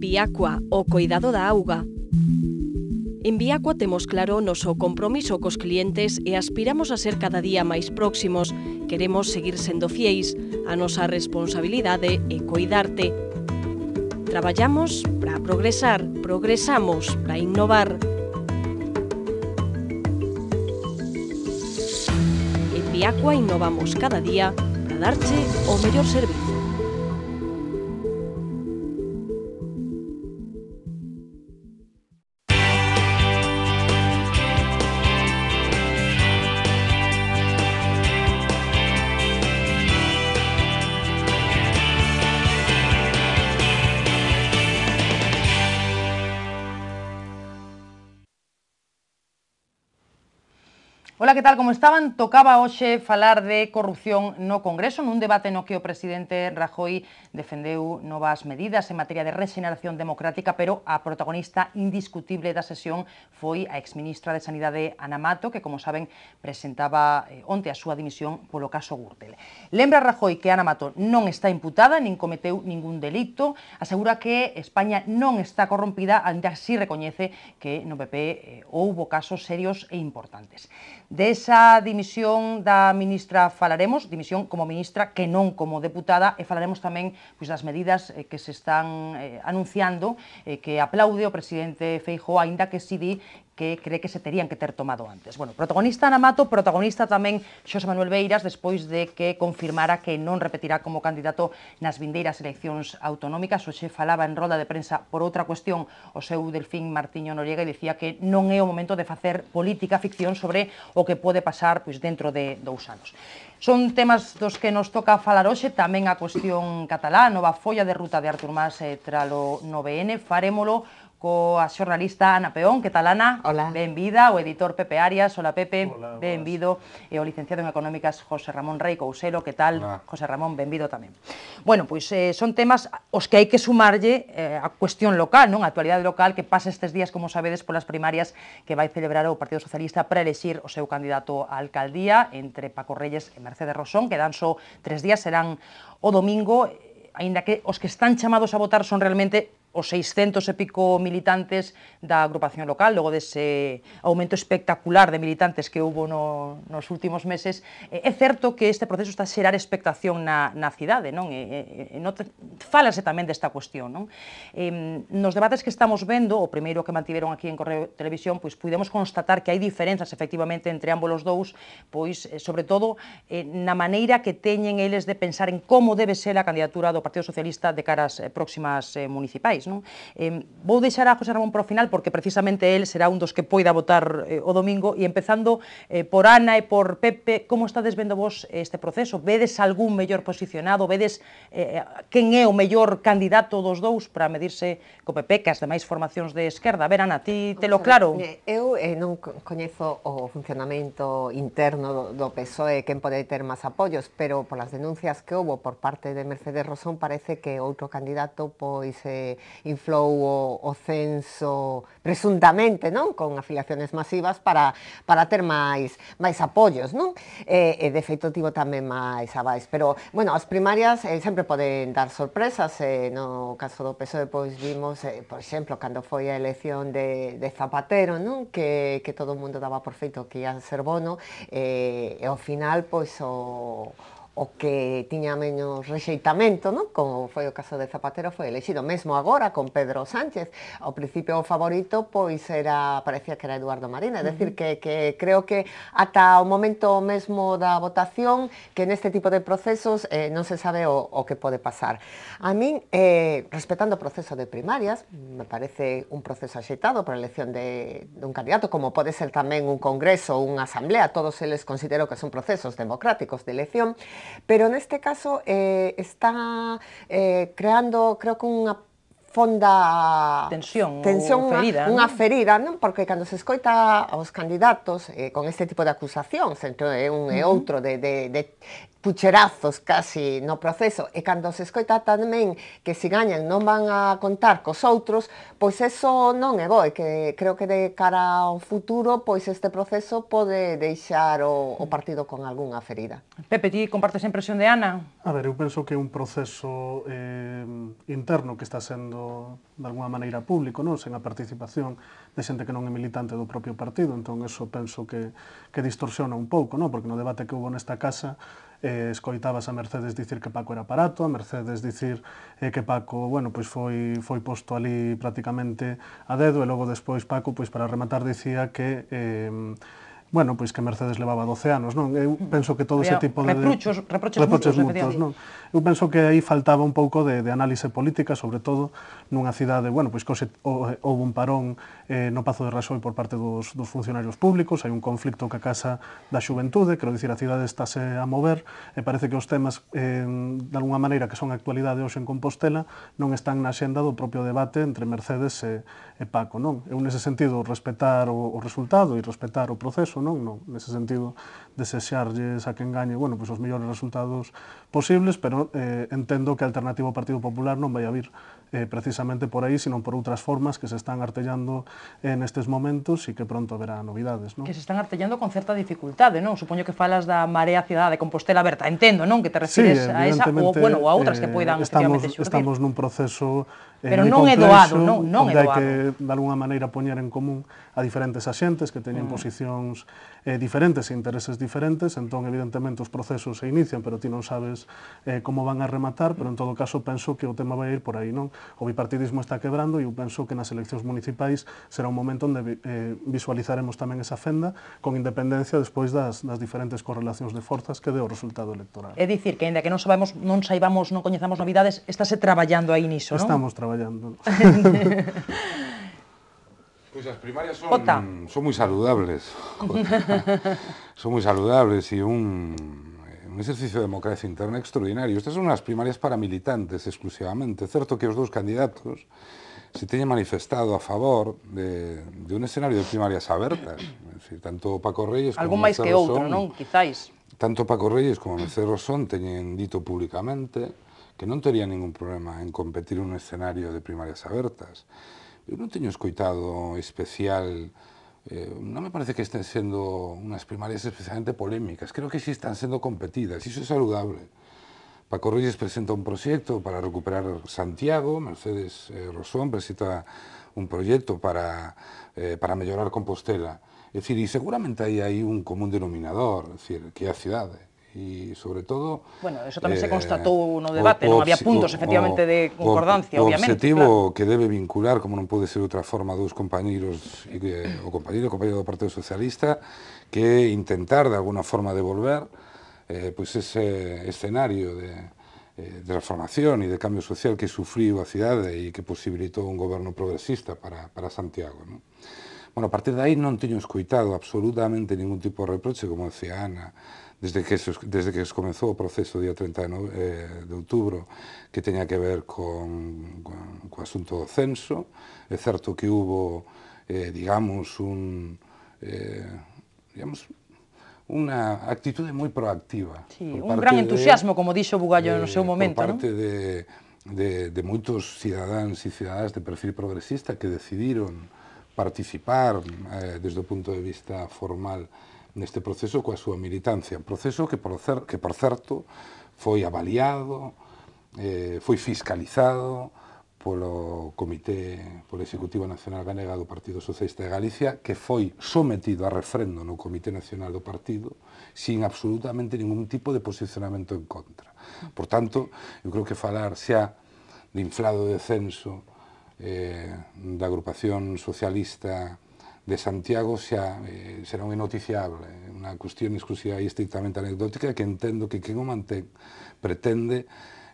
Viacua, o coidado da auga. En Viacua temos claro o noso compromiso cos clientes e aspiramos a ser cada día máis próximos. Queremos seguir sendo fieis. A nosa responsabilidade é coidarte. Traballamos para progresar, progresamos para innovar. En Viacua innovamos cada día para darche o mellor servizo. Ola, que tal? Como estaban? Tocaba hoxe falar de corrupción no Congreso nun debate no que o presidente Rajoy defendeu novas medidas en materia de rexeneración democrática, pero a protagonista indiscutible da sesión foi a exministra de Sanidade Ana Mato, que, como saben, presentaba onte a súa dimisión polo caso Gürtel. Lembra Rajoy que Ana Mato non está imputada nin cometeu ningún delito, asegura que España non está corrompida, ainda así recoñece que no PP houbo casos serios e importantes. Desa dimisión da ministra falaremos, dimisión como ministra que non como deputada, e falaremos tamén das medidas que se están anunciando, que aplaude o presidente Feijóo, aínda que si di que cree que se terían que ter tomado antes. Bueno, protagonista Ana Mato, protagonista tamén Xosé Manuel Beiras, despois de que confirmara que non repetirá como candidato nas vindeiras eleccións autonómicas. Hoxe falaba en roda de prensa por outra cuestión o seu Delfín Martiño Noriega e dicía que non é o momento de facer política ficción sobre o que pode pasar dentro de 2 anos. Son temas dos que nos toca falar hoxe, tamén a cuestión catalá, a nova folla de ruta de Artur Mas tralo 9N, farémolo coa xornalista Ana Peón. Que tal, Ana? Hola. Benvida, o editor Pepe Arias. Hola, Pepe. Hola, benvido. E o licenciado en Económicas José Ramón Rey Couselo. Que tal? Hola. José Ramón, benvido tamén. Bueno, pois son temas os que hai que sumarlle a cuestión local, non? A actualidade local que pasa estes días, como sabedes, polas primarias que vai celebrar o Partido Socialista para elexir o seu candidato á alcaldía entre Paco Reyes e Mercedes Rosón, que dan só 3 días, serán o domingo, aínda que os que están chamados a votar son realmente os 600 e pico militantes da agrupación local, logo dese aumento espectacular de militantes que houbo nos últimos meses. É certo que este proceso está a xerar expectación na cidade, non? Fálase tamén desta cuestión, non? Nos debates que estamos vendo, o primeiro que mantiveron aquí en Correo Televisión, pois pudemos constatar que hai diferenzas efectivamente entre ambos os dous, pois sobre todo na maneira que teñen eles de pensar en como debe ser a candidatura do Partido Socialista de cara ás próximas municipais. Vou deixar a José Ramón para o final porque precisamente el será un dos que poida votar o domingo, e empezando por Ana e por Pepe, como estades vendo vos este proceso? Vedes algún mellor posicionado? Vedes quen é o mellor candidato dos dous para medirse co PP, que as demais formacións de esquerda? A ver, Ana, ti telo claro? Eu non coñezo o funcionamento interno do PSOE, quen pode ter máis apoios, pero polas denuncias que houbo por parte de Mercedes Rosón parece que outro candidato pois inflou o censo presuntamente, non? Con afiliaciones masivas para ter máis apoios, non? E de feito tivo tamén máis avais, pero, bueno, as primarias sempre poden dar sorpresas. No caso do PSOE, pois vimos, por exemplo, cando foi a elección de Zapatero, non? Que todo o mundo daba por feito que ia ser Bono, e ao final, pois, o que tiña menos rexeitamento, non? Como foi o caso de Zapatero, foi elexido. Mesmo agora, con Pedro Sánchez, ao principio o favorito, pois parecía que era Eduardo Marín. É dicir, que creo que ata o momento mesmo da votación, que neste tipo de procesos non se sabe o que pode pasar. A min, respetando o proceso de primarias, me parece un proceso axeitado para a elección dun candidato, como pode ser tamén un congreso ou unha asamblea. Todos eles considero que son procesos democráticos de elección, pero neste caso está creando, creo que unha fonda tensión ferida, unha ferida, non? Porque cando se escoita aos candidatos con este tipo de acusacións, entre un e outro, de pucherazos casi no proceso, e cando se escoita tamén que se gañan non van a contar cos outros, pois eso non é bo, e que creo que de cara ao futuro, pois este proceso pode deixar o partido con algunha ferida. Pepe, ti compartes a impresión de Ana? A ver, eu penso que é un proceso interno que está sendo de alguna maneira público, non? Sen a participación de xente que non é militante do propio partido, entón eso penso que distorsiona un pouco, non? Porque no debate que hubo nesta casa escoitabas a Mercedes dicir que Paco era aparato, a Mercedes dicir que Paco, bueno, pois foi posto ali prácticamente a dedo, e logo despois Paco, pois para rematar, dicía que bueno, pois que Mercedes levaba 12 anos, non? Eu penso que todo ese tipo de... Reproches mutuos, non? Eu penso que aí faltaba un pouco de análise política, sobre todo nunha cidade, bueno, pois que houve un parón no Pazo de Raxoi por parte dos funcionarios públicos, hai un conflicto ca Casa da Xuventude, quero dicir, a cidade estáse a mover, e parece que os temas, de alguna maneira, que son a actualidade hoxe en Compostela, non están na xenda do propio debate entre Mercedes e Paco, non? Eu, nese sentido, respetar o resultado e respetar o proceso, non, nese sentido, desexarlles a que engañe, bueno, pois os mellores resultados posibles, pero entendo que a alternativa ao Partido Popular non vai a vir precisamente por aí, sino por outras formas que se están artellando nestes momentos e que pronto haberá novidades, non? Que se están artellando con certa dificultade, non? Supoño que falas da Marea Cidade de Compostela Aberta, entendo, non? Que te refires a esa ou, bueno, a outras que poidan efectivamente xurdir. Estamos nun proceso pero non é doado, non é doado. Onde hai que, de alguna maneira, poñer en común a diferentes axentes que teñen posicións diferentes e intereses diferentes, entón, evidentemente, os procesos se inician, pero ti non sabes como van a rematar, pero, en todo caso, penso que o tema vai ir por aí, non? O bipartidismo está quebrando e eu penso que nas eleccións municipais será un momento onde visualizaremos tamén esa fenda con independencia despois das diferentes correlacións de forzas que dé o resultado electoral. É dicir, que, ainda que non saibamos, non coñezamos novidades, estáse traballando aí niso, non? Estamos traballando. Pues as primarias son moi saludables. Son moi saludables e un exercicio de democracia interna extraordinario. Estas son as primarias para militantes exclusivamente. É certo que os dous candidatos se teñen manifestado a favor de un escenario de primarias abertas. É dicir, tanto Paco Reyes como algún máis que outro, non? Quizáis. Tanto Paco Reyes como Mercedes Rosón teñen dito públicamente que non terían ningún problema en competir un escenario de primarias abertas. Eu non teño escoitado especial, non me parece que estén sendo unhas primarias especialmente polémicas, creo que sí están sendo competidas, iso é saludable. Paco Reyes presenta un proxecto para recuperar Santiago, Mercedes Rosón presenta un proxecto para mellorar Compostela. É dicir, e seguramente hai un común denominador, é dicir, que é a cidade. E, sobre todo... Bueno, eso tamén se constatou no debate, non había puntos, efectivamente, de concordancia, obviamente. O objetivo que debe vincular, como non pode ser de outra forma, dous compañeiros, o compañeiro do Partido Socialista, que é intentar, de alguna forma, devolver ese escenario de transformación e de cambio social que sufriu a cidade e que posibilitou un goberno progresista para Santiago. Bueno, a partir de aí non teño escoitado absolutamente ningún tipo de reproche, como decía Ana, desde que se comezou o proceso día 30 de outubro, que teña que ver con o asunto do censo. É certo que hubo, digamos, unha actitude moi proactiva. Sí, un gran entusiasmo, como dixo Bugallo no seu momento, por parte de moitos cidadáns e cidadás de perfil progresista que decidiron participar desde o punto de vista formal neste proceso coa súa militancia. Un proceso que, por certo, foi avaliado, foi fiscalizado polo Executivo Nacional Galega do Partido Socialista de Galicia, que foi sometido a referendo no Comité Nacional do Partido sin absolutamente ningún tipo de posicionamento en contra. Por tanto, eu creo que falar xa de inflado de censo da agrupación socialista de Santiago xa será un inoticiable, unha cuestión exclusiva e estrictamente anecdótica que entendo que quen o mantén pretende,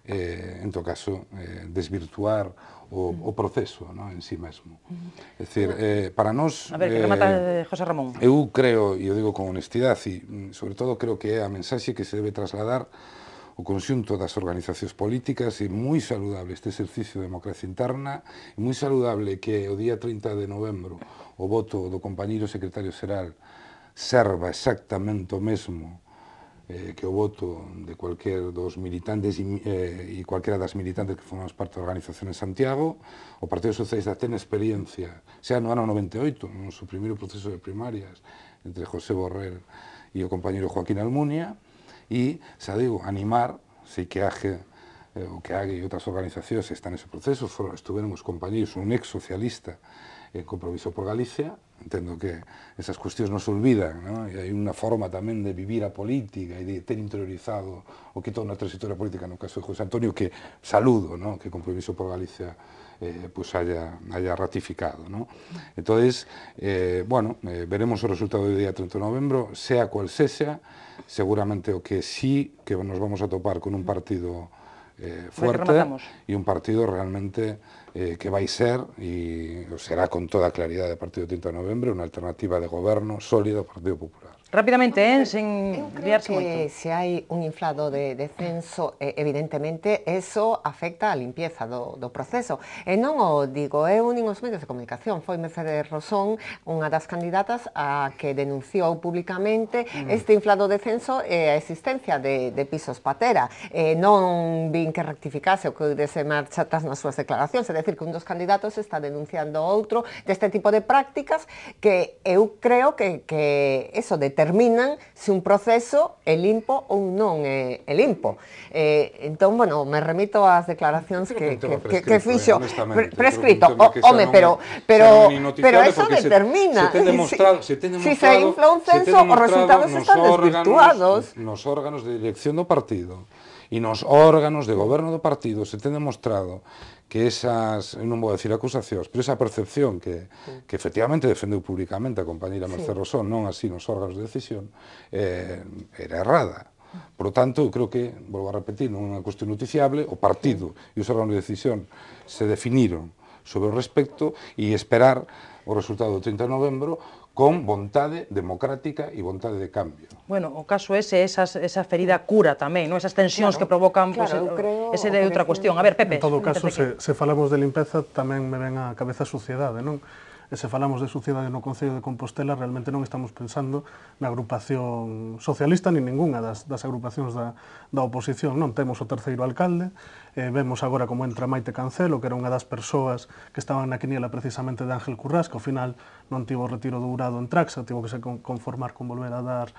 en todo caso, desvirtuar o proceso en sí mesmo. É dicir, para nós... A ver, que remata José Ramón. Eu creo, e eu digo con honestidade, e sobre todo creo que é a mensaxe que se debe trasladar o conxunto das organizacións políticas, e moi saludable este exercicio de democracia interna, e moi saludable que o día 30 de novembro o voto do compañeiro secretario xeral serva exactamente o mesmo que o voto de cualquier dos militantes e cualquiera das militantes que formamos parte da organización en Santiago. O Partido Socialista ten experiencia, xa no ano 98, no seu primeiro proceso de primarias, entre José Borrell e o compañeiro Joaquín Almunia, e, xa digo, animar, sei que haxe o que hai outras organizacións que están nese proceso, estuveron os compañeros, un ex socialista en Compromiso por Galicia. Entendo que esas cuestións non se olvidan, ¿no? E hai unha forma tamén de vivir a política e de ter interiorizado o que toda unha trayectoria política no caso de José Antonio, que saludo, ¿no? Que Compromiso por Galicia pues haya ratificado, ¿no? Entonces, bueno, veremos o resultado do día 30 de novembro, sea cual sexa, seguramente o que sí que nos vamos a topar con un partido fuerte e un partido realmente que vai ser, e será con toda claridade a partir do 30 de novembro, unha alternativa de goberno sólida ao Partido Popular. Rápidamente, sen liarse moito. Se hai un inflado de censo, evidentemente, eso afecta a limpieza do proceso. E non o digo eu nin os medios de comunicación, foi Mercedes Rosón unha das candidatas a que denunciou públicamente este inflado de censo e a existencia de pisos patera. Non vin que rectificase o que dese marcha atrás nas súas declaracións, é dicir, que un dos candidatos está denunciando outro deste tipo de prácticas que eu creo que eso determinan se un proceso é limpo ou non é limpo. Entón, bueno, me remito ás declaracións que fixo prescrito. Home, pero eso determina. Si se infla un censo, os resultados están desvirtuados. Nos órganos de dirección do partido e nos órganos de goberno do partido se ten demostrado que esas, non vou decir acusacións, pero esa percepción que efectivamente defendeu públicamente a compañeira Mercedes Rosón, non así nos órganos de decisión, era errada. Por lo tanto, eu creo que, volvo a repetir, non é unha cuestión noticiable, o partido e os órganos de decisión se definiron sobre o respecto e esperar o resultado do 30 de novembro con vontade democrática e vontade de cambio. Bueno, o caso ese, esa ferida cura tamén, non? Esas tensións que provocan, ese é outra cuestión. A ver, Pepe. En todo caso, se falamos de limpeza, tamén me ven á cabeza a suciedade, non? E se falamos de suciedade no Concello de Compostela, realmente non estamos pensando na agrupación socialista ni ningunha das agrupacións da oposición, non? Temos o terceiro alcalde, vemos agora como entra Maite Cancelo, que era unha das persoas que estaban na quiniela precisamente de Ángel Currás, que ao final non tivo o retiro dourado en Traxa, tivo que se conformar con volver a dar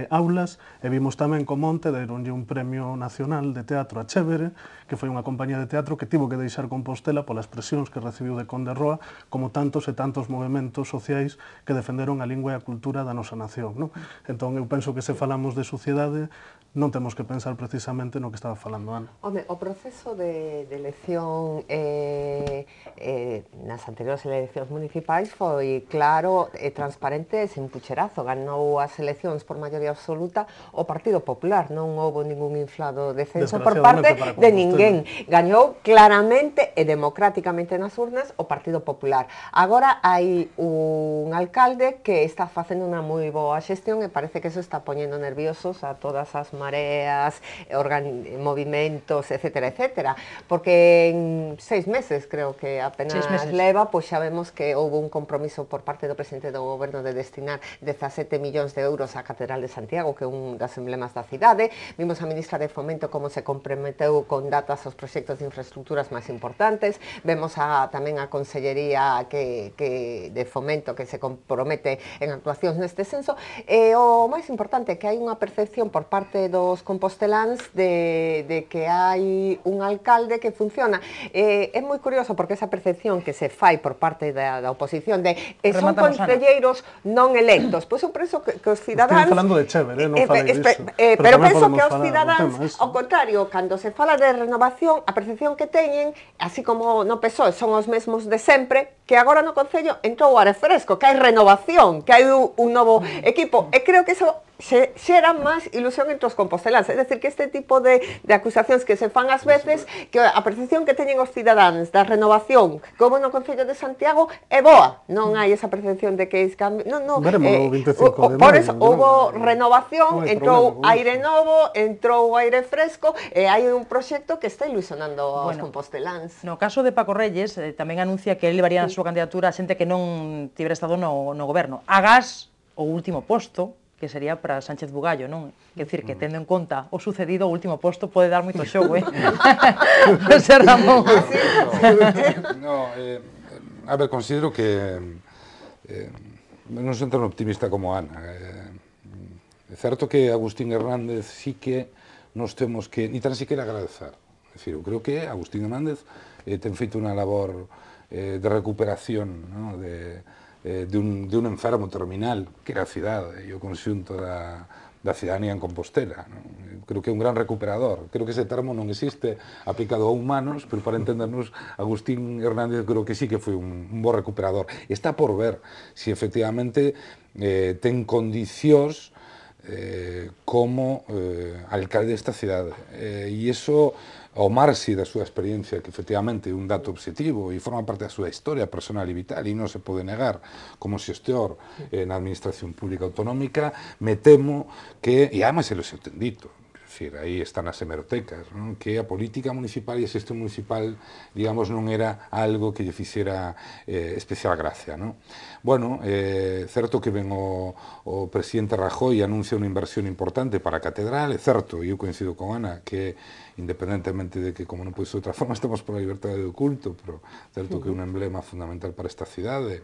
aulas, e vimos tamén co Monte deronlle un premio nacional de teatro a Chévere, que foi unha compañía de teatro que tivo que deixar Compostela polas presións que recibiu de Conde Roa, como tantos e tantos movementos sociais que defenderon a lingua e a cultura da nosa nación, non? Entón, eu penso que se falamos de suciedade, non temos que pensar precisamente no que estaba falando Ana. Home, o proceso de elección nas anteriores eleccións municipais foi claro e transparente e sen pucherazo. Ganou as eleccións por maioría absoluta o Partido Popular, non houve ningún inflado de censo por parte de ninguén. Gañou claramente e democráticamente nas urnas o Partido Popular. Agora hai un alcalde que está facendo unha moi boa xestión e parece que eso está poñendo nerviosos a todas as mareas, movimentos, etcétera, etcétera, porque en 6 meses, creo que apenas leva, pois xa vemos que houve un compromiso por parte do presidente do goberno de destinar 17 millóns de euros á Catedral de Santiago, que é un das emblemas da cidade. Vimos a ministra de Fomento como se comprometeu con datas aos proxectos de infraestructuras máis importantes. Vemos tamén a Consellería de Fomento que se compromete en actuacións neste senso. E o máis importante é que hai unha percepción por parte dos composteláns de que hai un alcalde que funciona. É moi curioso porque esa percepción que se fai por parte da oposición de son concelleiros non electos, pois eu penso que os cidadáns... Estou falando de Chévere, non falei disso. Pero penso que os cidadáns, ao contrario, cando se fala de renovación, a percepción que teñen, así como no PSOE son os mesmos de sempre, que agora no Concello entrou o aire fresco, que hai renovación, que hai un novo equipo, e creo que eso xera máis ilusión entre os composteláns, é dicir, que este tipo de acusacións que se fan ás veces, que a percepción que teñen os cidadáns da renovación como no Concello de Santiago é boa, non hai esa percepción de que por eso houve renovación, entrou aire novo, entrou aire fresco, e hai un proxecto que está ilusionando aos composteláns. No caso de Paco Reyes, tamén anuncia que ele levaría a súa candidatura a xente que non tivera estado no goberno. Agás o último posto, que sería para Sánchez Bugallo, non? Quer dicir, que tendo en conta o sucedido, o último posto pode dar moito xogo, José Ramón. A ver, considero que non son tan optimista como Ana. É certo que Agustín Hernández sí que nos temos que, ni tan siquiera agradecer. É dicir, eu creo que Agustín Hernández ten feito unha labor de recuperación, ¿no? de un enfermo terminal, que era a cidade e o conxunto da cidadanía en Compostela, ¿no? Creo que é un gran recuperador. Creo que ese termo non existe aplicado a humanos, pero para entendernos, Agustín Hernández creo que sí que foi un bo recuperador. Está por ver si efectivamente ten condicións como alcalde desta cidade. E iso, ao marxe da súa experiencia, que efectivamente é un dato objetivo e forma parte da súa historia personal e vital e non se pode negar como xestor na administración pública autonómica, me temo que, e además se lo seu ten dito, decir, aí están as hemerotecas, non? Que a política municipal e a xestión municipal, digamos, non era algo que lle fixera especial gracia, non? Bueno, certo que ven o presidente Rajoy e anuncia unha inversión importante para a catedral, é certo, e eu coincido con Ana, que independentemente de que, como non pode ser de outra forma, estamos por a liberdade do culto, pero certo que é un emblema fundamental para esta cidade.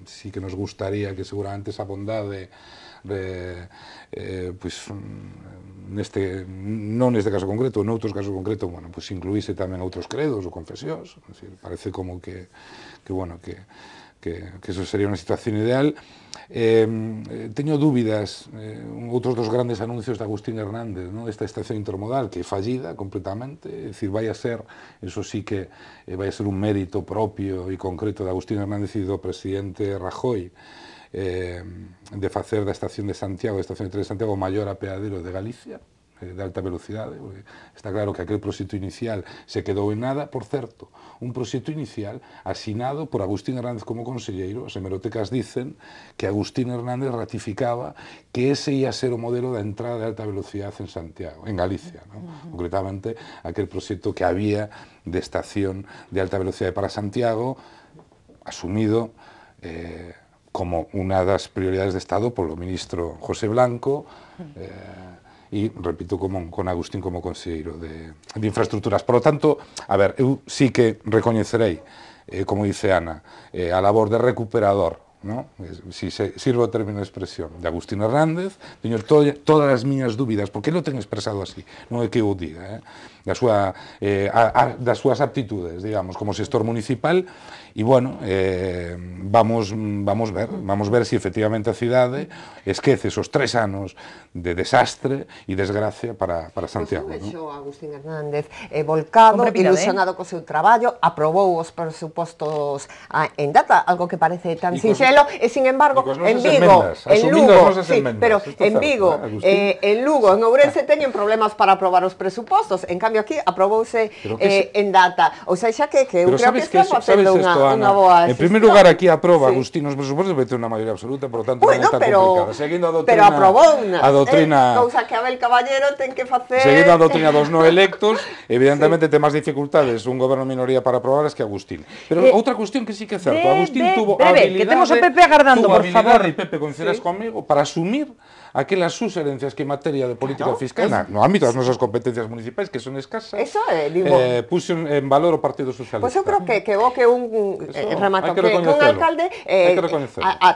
Sí que nos gustaría que seguramente esa bondade pois non neste caso concreto, noutros casos concretos, bueno, pois incluíse tamén outros credos ou confesións, é dicir, parece como que bueno, que eso sería unha situación ideal. Teño dúbidas, outros dos grandes anuncios de Agustín Hernández, ¿no? Esta estación intermodal que é fallida completamente, é dicir, vai a ser, eso sí que vai a ser un mérito propio e concreto de Agustín Hernández e do presidente Rajoy, de facer da estación de Santiago, da estación de tren de Santiago, o maior apeadeiro de Galicia, de alta velocidade. Está claro que aquel proxecto inicial se quedou en nada, por certo, un proxecto inicial asinado por Agustín Hernández como conselleiro. As hemerotecas dicen que Agustín Hernández ratificaba que ese ia ser o modelo da entrada de alta velocidade en Santiago, en Galicia, ¿no? Concretamente, aquel proxecto que había de estación de alta velocidade para Santiago, asumido como unha das prioridades de Estado polo ministro José Blanco, e, repito, con Agustín como conselleiro de infraestructuras. Por lo tanto, a ver, eu sí que recoñecerei, como dice Ana, a labor de recuperador, ¿no? Si sirvo o término de expresión, de Agustín Hernández. Teño todas as miñas dúbidas, porque ele o ten expresado así, non é que eu diga, das súas aptitudes, digamos, como xestor municipal. E, bueno, vamos ver se efectivamente a cidade esquece esos 3 anos de desastre e desgracia para Santiago. Pois vexo a Agustín Hernández volcado, ilusionado co seu traballo, aprobou os presupostos en data, algo que parece tan sinxelo, e, sin embargo, en Vigo, en Lugo, pero en Vigo, en Lugo, en Ourense teñen problemas para aprobar os presupostos, en cambio aquí aprobouse en data. Ou seja, que eu creo que está facendo unha boa xestión. En primer lugar, aquí aproba Agustín os presupostos, vai ter unha maioría absoluta, por lo tanto non é tan complicada. Seguindo a doutrina, cousa que Abel Caballero ten que facer. Seguindo a doutrina dos non electos, evidentemente ten máis dificultades un goberno minoría para aprobar que Agustín. Pero outra cuestión que sí que é certo, Agustín tuvo a habilidade, que temos a Pepe agardando, por favor. E Pepe, coincidirás comigo, para asumir aquelas sugerencias que en materia de política fiscal, no ámbito das nosas competencias municipais, que son escasas, puxo en valor o Partido Socialista. Pois eu creo que o que un remato, que un alcalde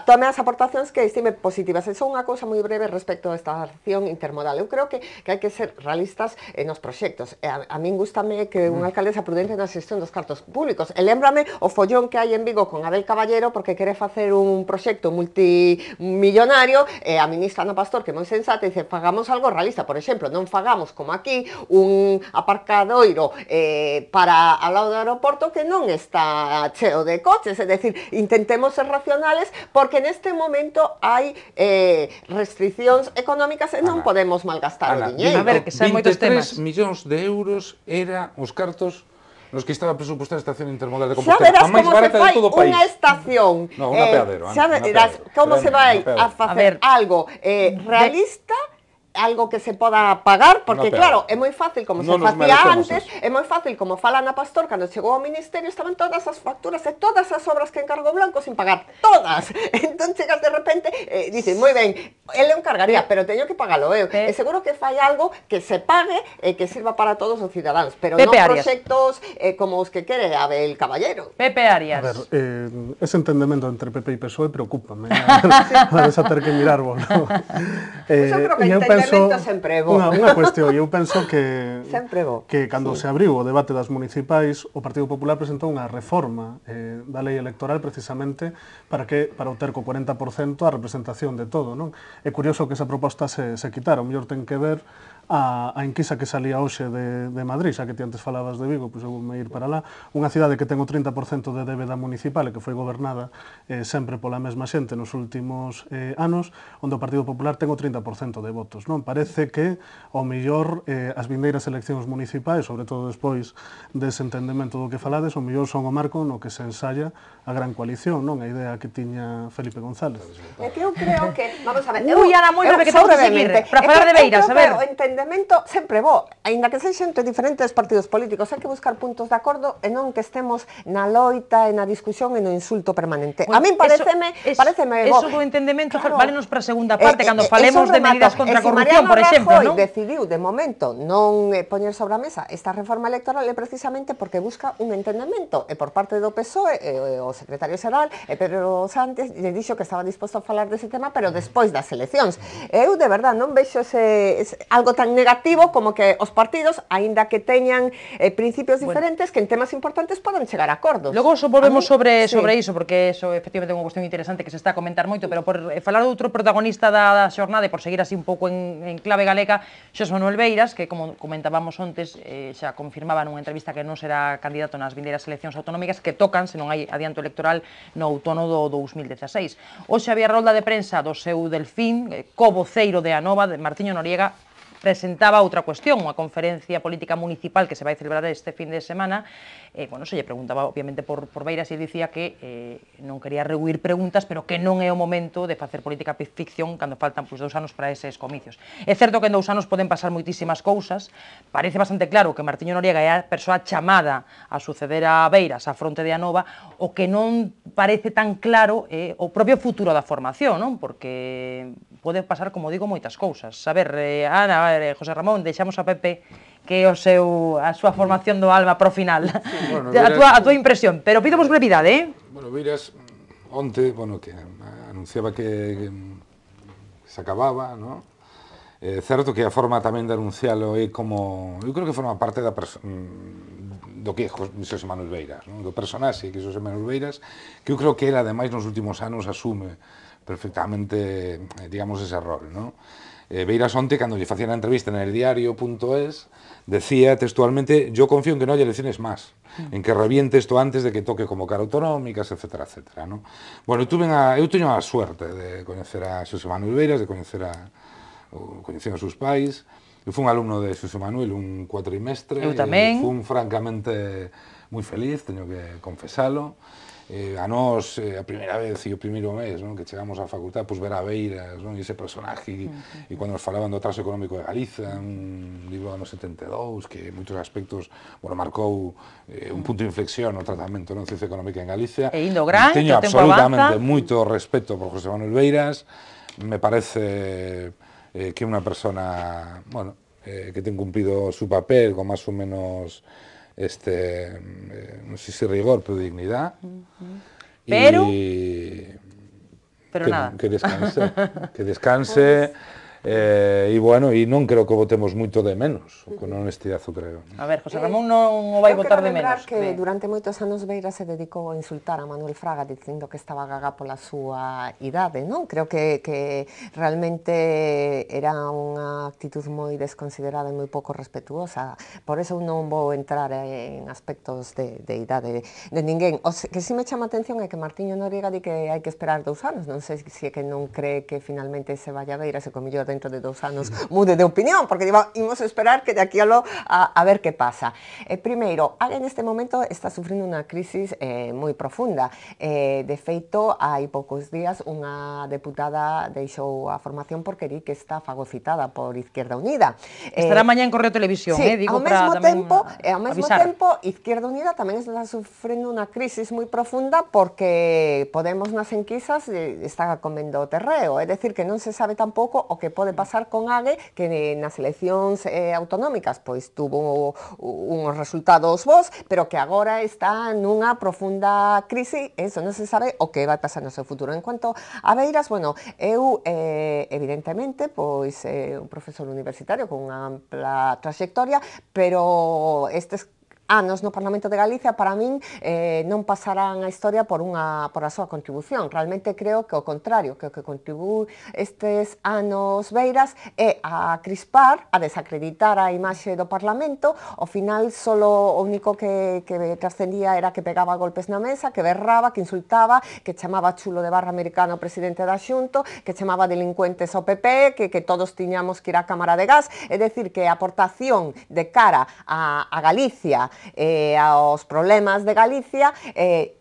tome as aportacións que estime positivas. Eso é unha cousa moi breve respecto a esta acción intermodal. Eu creo que hai que ser realistas nos proxectos. A min gustame que un alcalde sea prudente na xestión dos cartos públicos. E lembrame o follón que hai en Vigo con Abel Caballero porque quere facer un proxecto multimillonario e a ministra Ana Pastor, que é moi sensata, dice, fagamos algo realista. Por exemplo, non fagamos como aquí un aparcadoiro para ao lado do aeroporto que non está cheo de coches, é dicir, intentemos ser racionales porque neste momento hai restriccións económicas e non podemos malgastar o diñeiro. A ver, que son moitos temas. 23 millóns de euros era os cartos nos que estaba presupuestada a estación intermodal de Compostela, xa verás como se fai unha estación, unha apeadero, xa verás como se vai a facer algo realista, algo que se poda pagar, porque claro, é moi fácil, como se facía antes, é moi fácil, como fala Ana Pastor, cando chegou ao Ministerio estaban todas as facturas e todas as obras que encargou Blanco sin pagar, todas. Entón chegas de repente, dices, moi ben, ele encargaría, pero teño que pagalo eu. E seguro que fai algo que se pague e que sirva para todos os cidadáns, pero non proxectos como os que quere Abel Caballero. Pepe Arias. A ver, ese entendemento entre PP e PSOE preocúpame, a ver, ter que mirarvos, ¿no? Eu creo que complemento sempre é bo. Unha cuestión, eu penso que sempre bo. Que cando se abriu o debate das municipais, o Partido Popular presentou unha reforma da lei electoral precisamente para obter co 40% a representación de todo, non? É curioso que esa proposta se quitara, o mellor ten que ver a enquisa que salía hoxe de Madrid, xa que ti antes falabas de Vigo, pois eu vou ir para lá, unha cidade que ten o 30% de débeda municipal e que foi gobernada sempre pola mesma xente nos últimos anos, onde o Partido Popular ten o 30% de votos, non? Parece que, ao mellor, as vindeiras eleccións municipais, sobre todo despois dese entendemento do que falades, ao mellor son o marco no que se ensaya a gran coalición, non? A idea que tiña Felipe González. É que eu creo que, vamos a ver, Ana, moi breve, que temos que seguir, para falar de Beiras, a ver. O entendemento sempre bo, aínda que sexan entre diferentes partidos políticos, hai que buscar puntos de acordo e non que estemos na loita e na discusión e no insulto permanente. Bueno, a min pareceme bo. Eso do entendemento, claro, válenos para a segunda parte, cando falemos de medidas contra a corrupción, por exemplo, non? Decidiu, de momento, non poñer sobre a mesa esta reforma electoral é precisamente porque busca un entendemento, e por parte do PSOE, o secretario xeral, Pedro Sánchez, lle dixo que estaba disposto a falar dese tema, pero despois das eleccións. Eu, de verdad, non vexo algo tan negativo como que os partidos, aínda que teñan principios diferentes, que en temas importantes poden chegar a acordos. Logo volvemos sobre iso, porque eso efectivamente é unha cuestión interesante que se está a comentar moito, pero por falar de outro protagonista da xornada e por seguir así un pouco en clave galega, Xosé Manuel Beiras, que como comentábamos ontes, xa confirmaba nunha entrevista que non será candidato nas vindeiras eleccións autonómicas que tocan, se non hai adianto electoral, no outono do 2016. Hoxe había rolda de prensa do seu Delfín, co voceiro de Anova, de Martiño Noriega, presentaba outra cuestión, unha conferencia política municipal que se vai celebrar este fin de semana. Bueno, se lle preguntaba, obviamente, por Beiras, e ele dicía que non quería rehuir preguntas, pero que non é o momento de facer política ficción cando faltan 2 anos para eses comicios. É certo que en 2 anos poden pasar moitísimas cousas, parece bastante claro que Martiño Noriega é a persoa chamada a suceder a Beiras á fronte de Anova, o que non parece tan claro é o propio futuro da formación, non? Porque pode pasar, como digo, moitas cousas. A ver, Ana, José Ramón, deixamos a Pepe que a súa formación do alma pro final. Sí, bueno, a túa impresión, pero pidemos brevidade, Bueno, Beiras, onte, que anunciaba que se acababa, non? Certo que a forma tamén de anuncialo é como... Eu creo que forma parte do que é Xosé Manuel Beiras, non? Do personaxe que é Xosé Manuel Beiras, que eu creo que ele, ademais, nos últimos anos asume perfectamente, digamos, ese rol, non? Beiras onte, cando lle facían a entrevista en el diario.es, decía textualmente: yo confío en que no haya elecciones más, en que reviente esto antes de que toque convocar autonómicas, etcétera, etcétera, ¿no? Bueno, eu teño a suerte de coñecer a Xosé Manuel Beiras, de coñecer a seus pais. Eu fui un alumno de Xosé Manuel un cuatrimestre. Eu tamén. Fui francamente moi feliz, teño que confesalo. A nós, a primeira vez e o primeiro mes, non, que chegamos á facultad, pois ver a Beiras, non, e ese personaje, e cando nos falaban do trazo económico de Galiza, un libro do ano 72, que en moitos aspectos, marcou un punto de inflexión no tratamento da ciencia económica en Galicia. E indo gran, teño absolutamente moito respeto por José Manuel Beiras, me parece que é unha persona, que ten cumplido su papel con máis ou menos non sei se rigor, pero dignidad. Pero nada. Que descanse, e non creo que votemos moito de menos, con honestidade, creo. A ver, José Ramón non o vai votar de menos. Eu quero lembrar que durante moitos anos Beiras se dedicou a insultar a Manuel Fraga dicindo que estaba gaga pola súa idade, non? Creo que realmente era unha actitud moi desconsiderada e moi pouco respetuosa. Por eso non vou entrar en aspectos de idade de ninguén. O que si me chama a atención é que Martiño Noriega di que hai que esperar 2 anos. Non sei se é que non cree que finalmente se vaya a Beiras e que mellor dentro de 2 anos mude de opinión, porque imos esperar que de aquí a ver que pasa. Primeiro, en este momento está sufrindo unha crisis moi profunda. De feito, hai poucos días unha deputada deixou a formación porque di que está fagocitada por Izquierda Unida. Estará mañá en Correo Televisión, digo, para tamén ao mesmo tempo, Izquierda Unida tamén está sufrindo unha crisis moi profunda porque Podemos nas enquisas está comendo terreo, é dicir, que non se sabe tampouco o que pode pode pasar con AGE, que nas eleccións autonómicas pois tuvo uns resultados bons, pero que agora está nunha profunda crise, eso non se sabe o que vai pasar no seu futuro. En cuanto a Beiras, bueno, eu evidentemente pois un profesor universitario con unha ampla trayectoria, pero estes anos no Parlamento de Galicia para min non pasarán a historia por a súa contribución. Realmente creo que o contrario, que o que contribúe estes anos Beiras é a crispar, a desacreditar a imaxe do Parlamento. Ao final, só o único que trascendía era que pegaba golpes na mesa, que berraba, que insultaba, que chamaba chulo de barra americano ao presidente da Xunto, que chamaba delincuentes ao PP, que todos tiñamos que ir á Cámara de Gas. É dicir, que a aportación de cara a Galicia aos problemas de Galicia é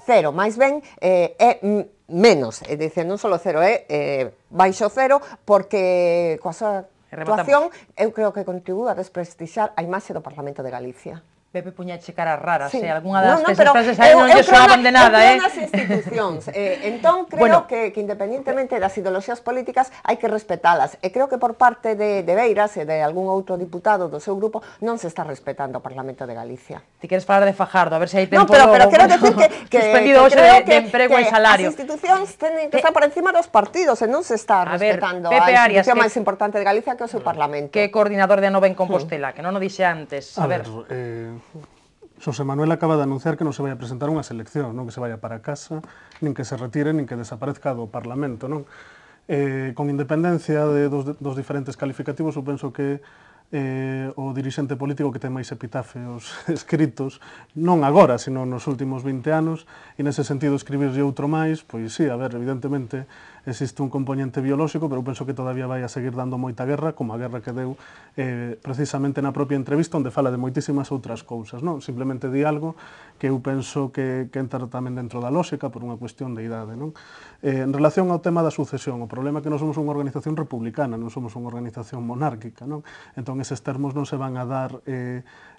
cero, máis ben é menos, é dicir, non só cero, é baixo cero, porque coa súa actuación eu creo que contribúe a desprestixar a imaxe do Parlamento de Galicia. Pepe puñache caras raras, sí. Algúnha das frases aí non lle soaban de nada, Eu creo nas institucións, entón creo que independentemente das ideoloxías políticas hai que respetalas, e creo que por parte de Beiras e de algún outro diputado do seu grupo non se está respetando o Parlamento de Galicia. Ti queres falar de Fajardo, a ver se hai tempo... Non, pero quero decir que suspendido hoxe de emprego e salario. As institucións tenen que estar por encima dos partidos e non se está respetando a institución máis importante de Galicia que é o seu Parlamento. Que coordinador de Anova en Compostela, que non o dixe antes. A ver, Xosé Manuel acaba de anunciar que non se vai a presentar unha selección, non que se vaya para casa, nin que se retire, nin que desaparezca do Parlamento, non? Con independencia dos diferentes calificativos, eu penso que o dirixente político que ten máis epitafios escritos, non agora, sino nos últimos 20 anos, e nese sentido escribirlle outro máis, pois sí, a ver, evidentemente existe un componente biolóxico, pero eu penso que todavía vai a seguir dando moita guerra, como a guerra que deu precisamente na propia entrevista, onde fala de moitísimas outras cousas, non? Simplemente di algo que eu penso que entra tamén dentro da lógica por unha cuestión de idade, non? En relación ao tema da sucesión, o problema é que non somos unha organización republicana, non somos unha organización monárquica, non? Entón, eses termos non se van a dar